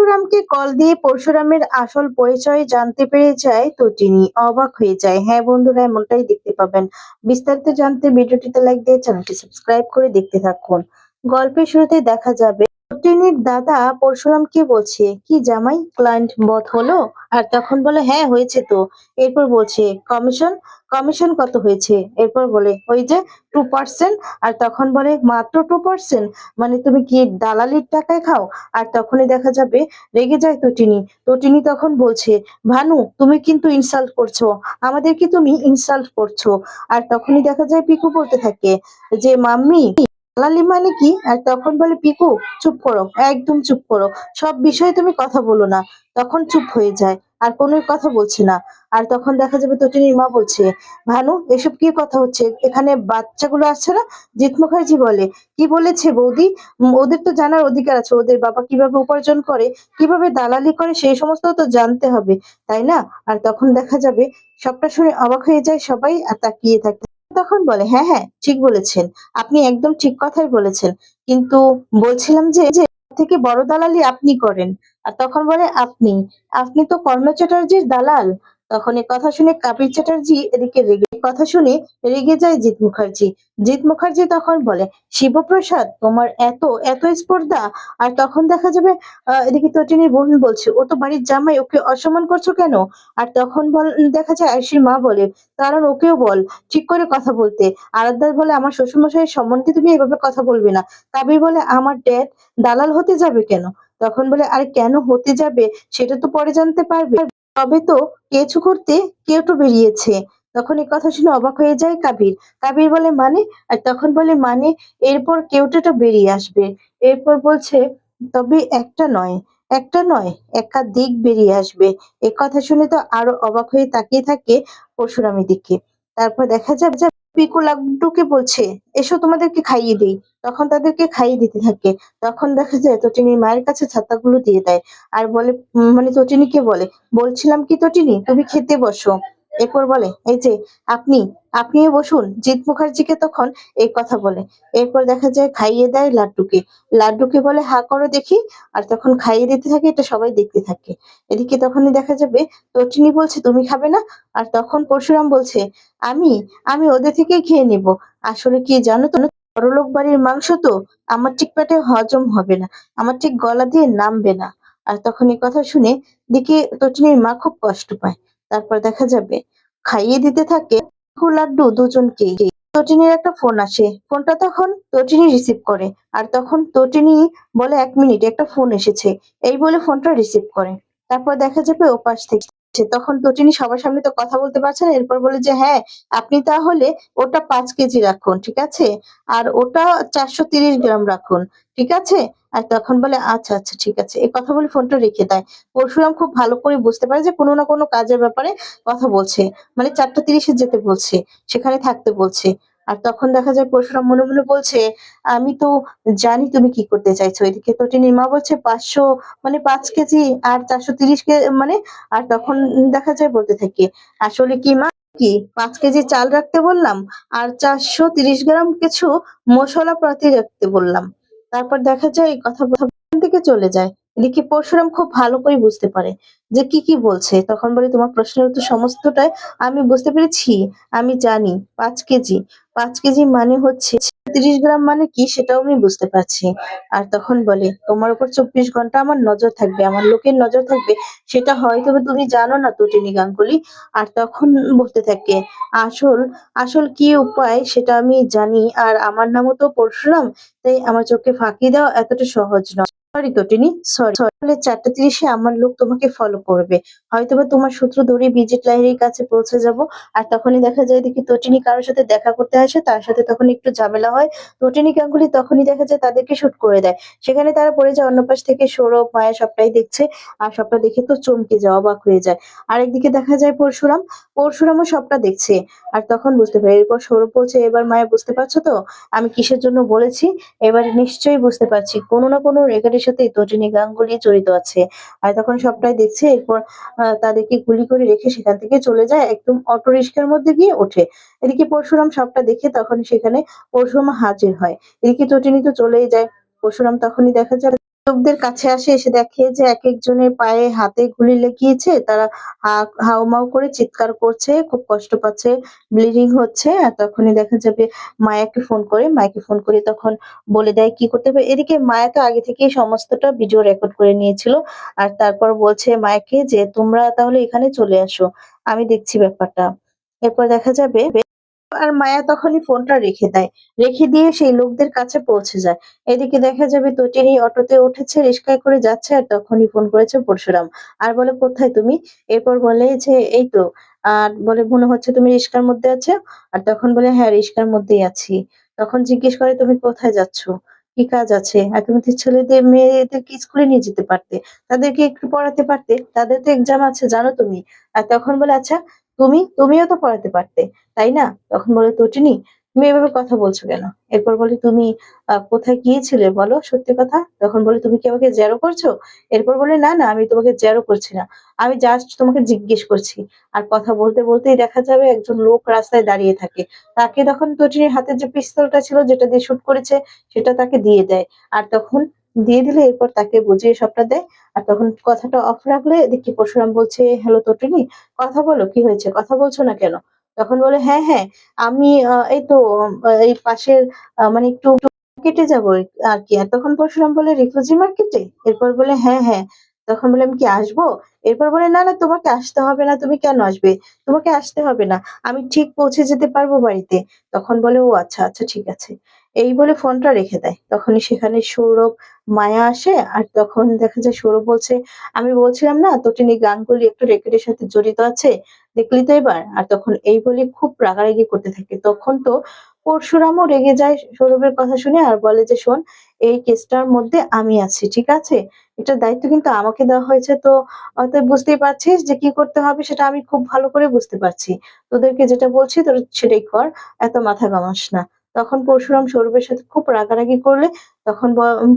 পরশুরামকে call দিয়ে পরশুরামের আসল পরিচয় জানতে পেরে যায় তটিনী অবাক হয়ে যায়। হ্যাঁ বন্ধুরা, এমনটাই দেখতে পাবেন। বিস্তারিত জানতে ভিডিওটিতে লাইক দিয়ে চ্যানেলটি সাবস্ক্রাইব করে দেখতে থাকুন। গল্পের শুরুতে দেখা যাবে তটিনীর দাদা পরশুরামকে বলছে, কি জামাই ক্লায়েন্ট বধ হলো? আর তখন বলে, হ্যাঁ হয়েছে তো। এরপর বলছে, কমিশন কমিশন কত হয়েছে? এরপর বলে, ওই যে 2%। আর তখন বলে, মাত্র 2%? মানে তুমি কি দালালির টাকায় খাও? আর তখনই দেখা যাবে রেগে যায় তটিনী। তটিনী তখন বলছে, ভানু তুমি কিন্তু ইনসাল্ট করছো, আমাদেরকে তুমি ইনসাল্ট করছো। আর তখনই দেখা যায় পিকু বলতে থাকে যে, মাম্মি দালালি মানে কি? আর তখন বলে, পিকু চুপ করো, একদম চুপ করো, সব বিষয়ে তুমি কথা বলো না। তখন চুপ হয়ে যায়, আর কোনো কথা বলছে না। আর তখন দেখা যাবে তটিনীর মা বলছে, ভানু এসব কি কথা হচ্ছে? এখানে বাচ্চাগুলো আসছে না? জিৎ মুখার্জি বলে, কি বলেছে বৌদি? ওদের তো জানার অধিকার আছে, ওদের বাবা কিভাবে উপার্জন করে, কিভাবে দালালি করে, সেই সমস্ত তো জানতে হবে, তাই না? আর তখন দেখা যাবে সবটা শুনে অবাক হয়ে যায় সবাই, আর তাকিয়ে থাকে। তখন বলে, হ্যাঁ হ্যাঁ ঠিক বলেছেন, আপনি একদম ঠিক কথাই বলেছেন, কিন্তু বলছিলাম যে যে থেকে বড় দালালি আপনি করেন। আর তখন বলে, আপনি আপনি তো কর্ণ চ্যাটার্জির দালাল। তখন এ কথা শুনে কাপিল চ্যাটার্জি এদিকে রেগে কথা শুনে রেগে যায় জিৎ মুখার্জি। জিৎ মুখার্জি তখন বলে, শিবপ্রসাদ তোমার এত এত স্পর্ধা? আর তখন দেখা যাবে এদিকে তটিনীর বোন বলছে, ও তো বাড়ির জামাই, ওকে অসম্মান করছো কেন? আর তখন দেখা যায় আয়ুষীর মা বলে, কারণ ওকেও বল ঠিক করে কথা বলতে। আরাধ্যার বলে, আমার শ্বশুরমশাইয়ের সম্বন্ধে তুমি এভাবে কথা বলবে না। কাবির বলে, আমার ড্যাড দালাল হতে যাবে কেন? তখন বলে, আরে কেন হতে যাবে সেটা তো পরে জানতে পারবে, তবে তো কেঁচু করতে কেউটো বেরিয়েছে। তখন এই কথা শুনে অবাক হয়ে যায় কাবির। কাবির বলে, মানে? আর তখন বলে, মানে এরপর কেউটোটা বেরিয়ে আসবে। এরপর বলছে, তবে একটা নয়, একটা নয়, একাধিক বেরিয়ে আসবে। এ কথা শুনে তো আরো অবাক হয়ে তাকিয়ে থাকে পরশুরামের দিকে। তারপর দেখা যায় যে পিকু লাড্ডুকে বলছে, এসো তোমাদেরকে খাইয়ে দিই। তখন তাদেরকে খাইয়ে দিতে থাকে। তখন দেখা যায় তটিনীর মায়ের কাছে ছাতাগুলো দিয়ে দেয়। আর বলে, মানে তটিনীকে বলে, বলছিলাম কি তটিনী, তুমি খেতে বসো। এরপর বলে, এই যে আপনি আপনিও বসুন। জিৎ মুখার্জিকে তখন এই কথা বলে। এরপর দেখা যায় খাইয়ে দেয় লাড্ডুকে। লাড্ডুকে বলে, হা করো দেখি। আর তখন খাইয়ে দিতে থাকে, এটা সবাই দেখতে থাকে। এদিকে তখনই দেখা যাবে তটিনী বলছে, তুমি খাবে না? আর তখন পরশুরাম বলছে, আমি আমি ওদের থেকেই খেয়ে নিব। আসলে কি জানো তো, বড়লোক বাড়ির মাংস তো, আমার ঠিক পেটে হজম হবে না, আমার ঠিক গলা দিয়ে নামবে না। আর তখন এই কথা শুনে দিকে তটিনীর মা খুব কষ্ট পায়। তারপর দেখা যাবে খাইয়ে দিতে থাকে লাড্ডু দুজনকেই। তটিনীর একটা ফোন আসে, ফোনটা তখন তটিনী রিসিভ করে। আর তখন তটিনী বলে, 1 মিনিট, একটা ফোন এসেছে। এই বলে ফোনটা রিসিভ করে। তারপর দেখা যাবে ওপাশ থেকে তখন তটিনী সবার সামনে তো কথা বলতে পারছে না। এরপর বলে যে, হ্যাঁ আপনি তাহলে ওটা 5 কেজি রাখুন, ঠিক আছে? আর ওটা 430 গ্রাম রাখুন, ঠিক আছে? আর তখন বলে, আচ্ছা আচ্ছা ঠিক আছে। এই কথা বলে ফোনটা রেখে দেয়। পরশুরাম খুব ভালো করে বুঝতে পারে যে কোনো না কোনো কাজের ব্যাপারে কথা বলছে, মানে 4টা 30-এ যেতে বলছে, সেখানে থাকতে বলছে। আর তখন দেখা যায় পরশুরাম মনে মনে বলছে, আমি তো জানি তুমি কি করতে চাইছো। এদিকে তটিনীর মা বলছে, 500 মানে 5 কেজি আর 430 মানে। আর তখন দেখা যায় বলতে থাকে, আসলে কি মা, কি 5 কেজি চাল রাখতে বললাম, আর 430 গ্রাম কিছু মশলাপাতি রাখতে বললাম। তারপর দেখা যায় এই কথা থেকে চলে যায়। এদিকে পরশুরাম খুব ভালো করে বুঝতে পারে যে কি কি বলছে। তখন বলে, তোমার প্রশ্নের উত্তর সমস্তটাই আমি বুঝতে পেরেছি, আমি জানি 5 কেজি, 5 কেজি মানে হচ্ছে 30 গ্রাম মানে কি, সেটাও আমি বুঝতে পারছি। আর তখন বলে, তোমার উপর 24 ঘন্টা আমার নজর থাকবে, আমার লোকের নজর থাকবে, সেটা হয়তো তুমি জানো না তটিনী গাঙ্গুলি। আর তখন বলতে থাকে, আসল আসল কি উপায় সেটা আমি জানি, আর আমার নামও তো পরশুরাম, তাই আমার চোখে ফাঁকি দেওয়া এতটা সহজ নয়। সরি তটিনী, সরি। 4টা 30-এ আমার লোক তোমাকে ফলো করবে, হয়তোবা তোমার সূত্র ধরে বিজেট লাহিড়ীর কাছে পৌঁছে যাব। আর তখনই দেখা যায় দেখি তটিনী কারোর সাথে দেখা করতে আসে, তার সাথে তখন একটু ঝামেলা হয়। তটিনী গাঙ্গুলি তখনই দেখা যায় তাদেরকে শুট করে দেয়। সেখানে তারা পড়ে যায়। অন্য পাশ থেকে সৌরভ মায়া সবটাই দেখছে। আর সবটা দেখে তো চমকে যায়, অবাক হয়ে যায়। আরেকদিকে দেখা যায় পরশুরামও সবটা দেখছে। আর তখন বুঝতে পারে। এরপর সৌরভ বলছে, এবার মায়া বুঝতে পারছো তো আমি কিসের জন্য বলেছি? এবারে নিশ্চয়ই বুঝতে পারছি, কোনো না কোনো রেকর্ডের সাথে তটিনী গাঙ্গুলি জড়িত আছে। আর তখন সবটাই দেখছে। এরপর তাদেরকে গুলি করে রেখে সেখান থেকে চলে যায়, একদম অটো রিক্সার মধ্যে গিয়ে ওঠে। এদিকে পরশুরাম সবটা দেখে তখন সেখানে পরশুরাম হাজির হয়। এদিকে তটিনী তো চলেই যায়। পরশুরাম তখনই দেখা যায় লোকদের কাছে আসে, এসে দেখে যে একেকজনের পায়ে হাতে গুলি লেগিয়েছে। তারা হাউমাউ করে চিৎকার করছে, খুব কষ্ট পাচ্ছে, ব্লিডিং হচ্ছে। আর তখনই দেখা যাবে মায়াকে ফোন করে। মায়াকে ফোন করে তখন বলে দেয় কি করতে হবে। এদিকে মায়া তো আগে থেকেই সমস্তটা ভিডিও রেকর্ড করে নিয়েছিল। আর তারপর বলছে মায়াকে যে, "তোমরা তাহলে এখানে চলে আসো। আমি দেখছি ব্যাপারটা।" এরপর দেখা যাবে আর মায়া তখনই ফোনটা রেখে দেয়। রেখে দিয়ে সেই লোকদের কাছে পৌঁছে যায়। এদিকে দেখা যাবে তটিনী অটোতে উঠেছে, রিস্কায় করে যাচ্ছে আর তখনই ফোন করেছে পরশুরাম। আর বলে, "কোথায় তুমি?" এরপর বলে যে, "এই তো।" আর বলে, "মনে হচ্ছে তুমি রিস্কার মধ্যে আছো?" আর তখন বলে, "হ্যাঁ, রিস্কার মধ্যেই আছি।" তখন জিজ্ঞেস করে, "তুমি কোথায় যাচ্ছ? কি কাজ আছে? আর তুমি তো ছেলেদের মেয়েদেরকে স্কুলে নিয়ে যেতে পারতে। তাদেরকে একটু পড়াতে পারতে। তাদের তো এক্সাম আছে জানো তুমি।" আর তখন বলে, "আচ্ছা তুমিও তো পড়াতে পারতে।" তাই না? তখন বলে, "তটিনী, তুমি এভাবে কথা বলছো কেন?" এরপর বলে, "তুমি কোথায় গিয়েছিলে বলো সত্যি কথা?" তখন বলে, "তুমি কি আমাকে জেরো করছো?" এরপর বলে, "না, না আমি তোমাকে জেরো করছি না। আমি জাস্ট তোমাকে জিজ্ঞেস করছি।" আর কথা বলতে, বলতেই দেখা যাবে একজন লোক রাস্তায় দাঁড়িয়ে থাকে। তাকে তখন তটিনীর হাতে যে পিস্তলটা ছিল যেটা দিয়ে শুট করেছে সেটা তাকে দিয়ে দেয়। আর তখন দিয়ে দিলে এরপর তাকে বুঝিয়ে সবটা দেয়। আর তখন কথাটা অফ রাখলে এদিকে পরশুরাম বলছে, "হ্যালো তটিনী, কথা বলো কি হয়েছে? কথা বলছো না কেন?" তখন বলে, "হ্যাঁ, হ্যাঁ, আমি এই তো এই পাশের মানে একটু মার্কেটে যাবো আরকি।" আর তখন পরশুরাম বলে, "রিফিউজি মার্কেটে?" এরপর বলে, "হ্যাঁ, হ্যাঁ।" তখন বলে, "আমি কি আসবো?" এরপর বলে, "না, না তোমাকে আসতে হবে না। তুমি কেন আসবে? তোমাকে আসতে হবে না। আমি ঠিক পৌঁছে যেতে পারবো বাড়িতে।" তখন বলে, "ও আচ্ছা, আচ্ছা ঠিক আছে।" এই বলে ফোনটা রেখে দেয়। তখনই সেখানে সৌরভ, মায়া আসে আর তখন দেখা যায় সৌরভ বলছে, "আমি বলছিলাম না তটিনী গাঙ্গুলি একটু র‍্যাকেটের সাথে জড়িত আছে। দেখলি তো এবার?" আর তখন এই বলে খুব রাগারাগি করতে থাকে। তখন তো পরশুরামও রেগে যায় সৌরভের কথা শুনে আর বলে যে, "শোন, এই কেসটার মধ্যে আমি আছি। ঠিক আছে? এটার দায়িত্ব কিন্তু আমাকে দেওয়া হয়েছে। তো অতএব বুঝতেই পারছিস যে কি করতে হবে সেটা আমি খুব ভালো করে বুঝতে পারছি। তোদেরকে যেটা বলছি তোরা সেটাই কর। এত মাথা ঘামাস না।" তখন পরশুরাম সৌরভের সাথে খুব রাগারাগি করলে তখন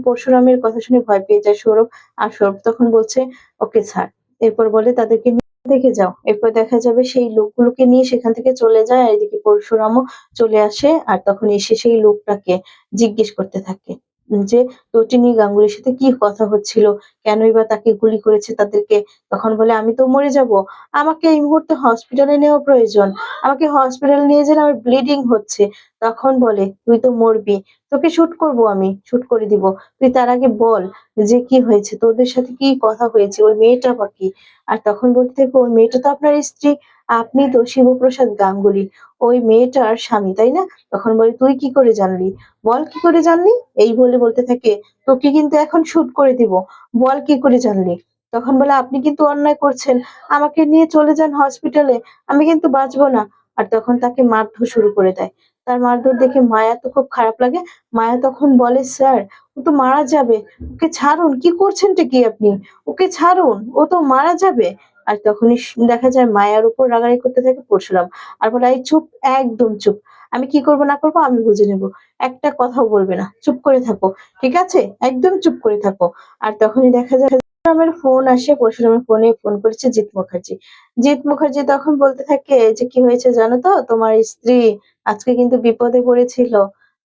পরশুরামের কথা শুনে ভয় পেয়ে যায় সৌরভ। আর সৌরভ তখন বলছে, "ওকে ছাড়।" এরপর বলে, "তাদেরকে দেখে যাও।" এরপর দেখা যাবে সেই লোকগুলোকে নিয়ে সেখান থেকে চলে যায়। আর এদিকে পরশুরামও চলে আসে। আর তখন এসে সেই লোকটাকে জিজ্ঞেস করতে থাকে যে, "তটিনী গাঙ্গুলির সাথে কি কথা হচ্ছিল? কেনই বা তাকে গুলি করেছে তাদেরকে?" তখন বলে, "আমি তো মরে যাবো। আমাকে এই মুহূর্তে হসপিটালে নেওয়া প্রয়োজন। আমাকে হসপিটালে নিয়ে যান, আমার ব্লিডিং হচ্ছে।" তখন বলে, "তুই তো মরবি। তোকে শুট করবো আমি, শুট করে দিব। তুই তার আগে বল যে কি হয়েছে? তোদের সাথে কি কথা হয়েছে? ওই মেয়েটা বা কি?" আর তখন বলতে থাকে, "ওই মেয়েটা তো আপনার স্ত্রী। আপনি তো শিবপ্রসাদ গাঙ্গুলি। ওই মেয়েটার স্বামী, তাই না?" তখন বলে, "তুই কি করে জানলি? বল কি করে জানলি?" এই বলে বলতে থাকে, "তোকে কিন্তু এখন শুট করে দিব। বল কি করে জানলি?" তখন বলে, "আপনি কিন্তু অন্যায় করছেন। আমাকে নিয়ে চলে যান হসপিটালে। আমি কিন্তু বাঁচবো না।" আর তখন তাকে মারধর শুরু করে দেয়। তার মারধর দেখে মায়া তো খুব খারাপ লাগে। মায়া তখন বলে, "স্যার, ও তো মারা যাবে। ওকে ছাড়ুন। কি করছেনটা কি আপনি? ওকে ছাড়ুন। ও তো মারা যাবে।" আর তখনই দেখা যায় মায়ার উপর রাগারাগি করতে থাকে পরশুরাম। আর বলে, "এই চুপ, একদম চুপ। আমি কি করব না করব আমি বুঝে নেব। একটা কথাও বলবে না। চুপ করে থাকো। ঠিক আছে? একদম চুপ করে থাকো।" আর তখনই দেখা যায় পরশুরামের ফোন আসে। পরশুরামের ফোনে ফোন করেছে জিৎ মুখার্জি। জিৎ মুখার্জি তখন বলতে থাকে যে, "কি হয়েছে জানো তো? তোমার স্ত্রী আজকে কিন্তু বিপদে পড়েছিল।"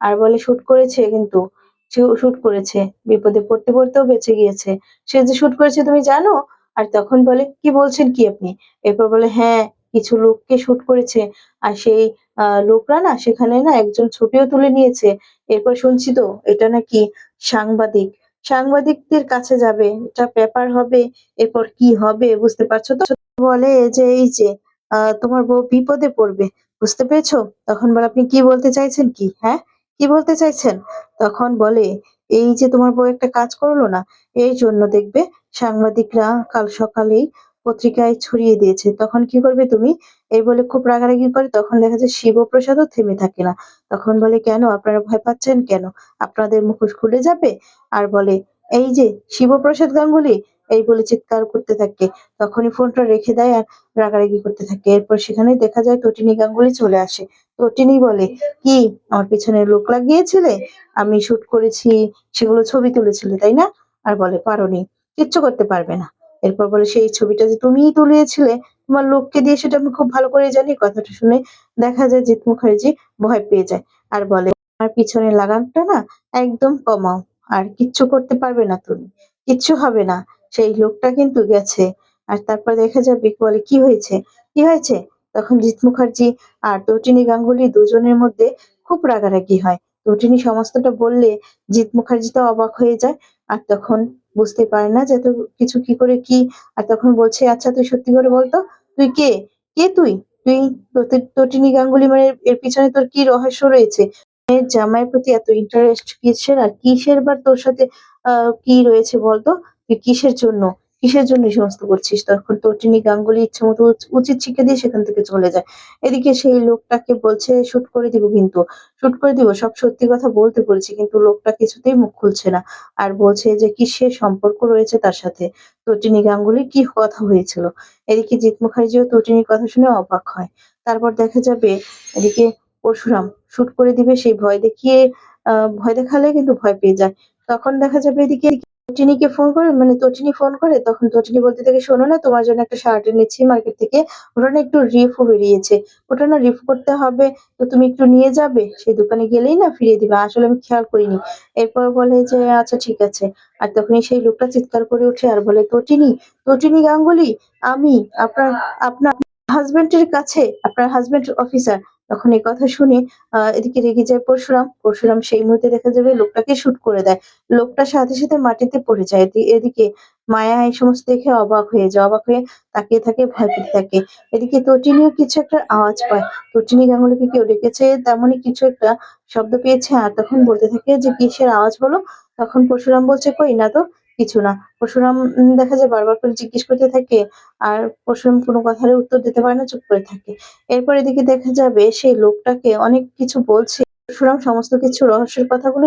আর বলে, "শুট করেছে কিন্তু। শুট করেছে। বিপদে পড়তে, পড়তেও বেঁচে গিয়েছে। সে যে শুট করেছে তুমি জানো?" আর তখন বলে, "কি বলছেন কি আপনি?" এরপর বলে, "হ্যাঁ, কিছু লোককে শুট করেছে। আর সেই লোকরা না সেখানে না একজন ছবিও তুলে নিয়েছে। এরপর শুনছি তো এটা নাকি সাংবাদিক। সাংবাদিকদের কাছে যাবে। এটা পেপার হবে। এরপর কি হবে বুঝতে পারছো তো?" বলে যে, "এই যে তোমার বউ বিপদে পড়বে। বুঝতে পেরেছো?" তখন বলে, "আপনি কি বলতে চাইছেন কি? হ্যাঁ? কি বলতে চাইছেন?" তখন বলে, "এই যে তোমার বউ একটা কাজ করলো না, এর জন্য দেখবে সাংবাদিকরা কাল সকালেই পত্রিকায় ছড়িয়ে দিয়েছে। তখন কি করবে তুমি?" এই বলে খুব রাগারাগি করে। তখন দেখা যায় শিবপ্রসাদও থেমে থাকে না। তখন বলে, "কেন? আপনারা ভয় পাচ্ছেন কেন? আপনাদের মুখোশ খুলে যাবে?" আর বলে, "এই যে শিবপ্রসাদ গাঙ্গুলি!" এই বলে চিৎকার করতে থাকে। তখনই ফোনটা রেখে দেয় আর রাগারাগি করতে থাকে। এরপর সেখানেই দেখা যায় তটিনী গাঙ্গুলি চলে আসে। তটিনী বলে, "কি আমার পেছনে লোক লাগিয়েছিলে? আমি শুট করেছি, সেগুলো ছবি তুলেছিলে, তাই না?" আর বলে, "পারোনি। কিচ্ছু করতে পারবে না।" এরপর বলে, "সেই ছবিটা যে তুমিই তুলিয়েছিলে, তোমার লোককে দিয়ে সেটা আমি খুব ভালো করে জানি।" কথাটা শুনে দেখা যায় জিৎ মুখার্জি ভয় পেয়ে যায়। আর বলে, "আমার পিছনের লাগামটা না একদম কমাও। আর কিচ্ছু করতে পারবে না তুমি। কিচ্ছু হবে না। সেই লোকটা কিন্তু গেছে। আর তারপর দেখা যাবে বলে, "কি হয়েছে? কি হয়েছে?" তখন জিৎ মুখার্জি আর তটিনী গাঙ্গুলি দুজনের মধ্যে খুব রাগারাগি হয়। তটিনী সমস্তটা বললে জিৎ মুখার্জি তো অবাক হয়ে যায়। আর তখন বুঝতে পারে না যে এত কিছু কি করে কি। আর তখন বলছে, "আচ্ছা তুই সত্যি করে বল তো, তুই কে? কে তুই? তুই তটিনী গাঙ্গুলি মানে এর পিছনে তোর কি রহস্য রয়েছে? মেয়ের জামাইয়ের প্রতি এত ইন্টারেস্ট কিসের? আর কিসের বা তোর সাথে কি রয়েছে বলতো? তুই কিসের জন্য? কিসের জন্য এই সমস্ত করছিস?" তখন তটিনী গাঙ্গুলি ইচ্ছেমতো উচিত শিক্ষা দিয়ে সেখান থেকে চলে যায়। এদিকে সেই লোকটাকে বলছে, "শুট করে দিব কিন্তু। শুট করে দিব। সব সত্যি কথা বলতে বলেছি।" কিন্তু লোকটা কিছুতেই মুখ খুলছে না। আর বলছে যে কিসের সম্পর্ক রয়েছে তার সাথে। তটিনী গাঙ্গুলির কি কথা হয়েছিল। এদিকে জিৎ মুখার্জিও তটিনীর কথা শুনে অবাক হয়। তারপর দেখা যাবে এদিকে পরশুরাম শুট করে দিবে সেই ভয় দেখিয়ে ভয় দেখালে কিন্তু ভয় পেয়ে যায়। তখন দেখা যাবে এদিকে তটিনীকে ফোন করে মানে তটিনী ফোন করে তখন তটিনী বলতে থাকে, "শোনো না তোমার জন্য একটা শার্ট এনেছি মার্কেট থেকে। ওটা না একটু রিফও বেরিয়েছে। ওটা না রিফ করতে হবে। তো তুমি একটু নিয়ে যাবে? সেই দোকানে গেলেই না ফিরিয়ে দিবে। আসলে আমি খেয়াল করিনি।" এরপর বলে যে, "আচ্ছা ঠিক আছে।" আর তখনই সেই লোকটা চিৎকার করে ওঠে আর বলে, "তটিনী, তটিনী গাঙ্গুলি, আমি আপনার আপনার হাসব্যান্ডের কাছে, আপনার হাসব্যান্ড অফিসার।" তখন এই কথা শুনে এদিকে রেগে যায় পরশুরাম। পরশুরাম সেই মুহূর্তে দেখা যাবে লোকটাকে শুট করে দেয়। লোকটা সাথে, সাথে মাটিতে পড়ে যায়। এদিকে মায়া এই সমস্ত দেখে অবাক হয়ে যায়। অবাক হয়ে তাকিয়ে থাকে, ভয় পেতে থাকে। এদিকে তটিনীও কিছু একটা আওয়াজ পায়। তটিনী গাঙ্গুলিকে কেউ ডেকেছে তেমনই কিছু একটা শব্দ পেয়েছে আর তখন বলতে থাকে যে, "কিসের আওয়াজ বলো?" তখন পরশুরাম বলছে, "কই না তো, কিছু না।" পরশুরাম দেখা যায় বারবার করে জিজ্ঞেস করতে থাকে আর পরশুরাম কোনো কথারই উত্তর দিতে পারে না, চুপ করে থাকে। এরপর এদিকে দেখা যাবে সেই লোকটাকে অনেক কিছু বলছে। পরশুরাম সমস্ত কিছু রহস্যের কথাগুলো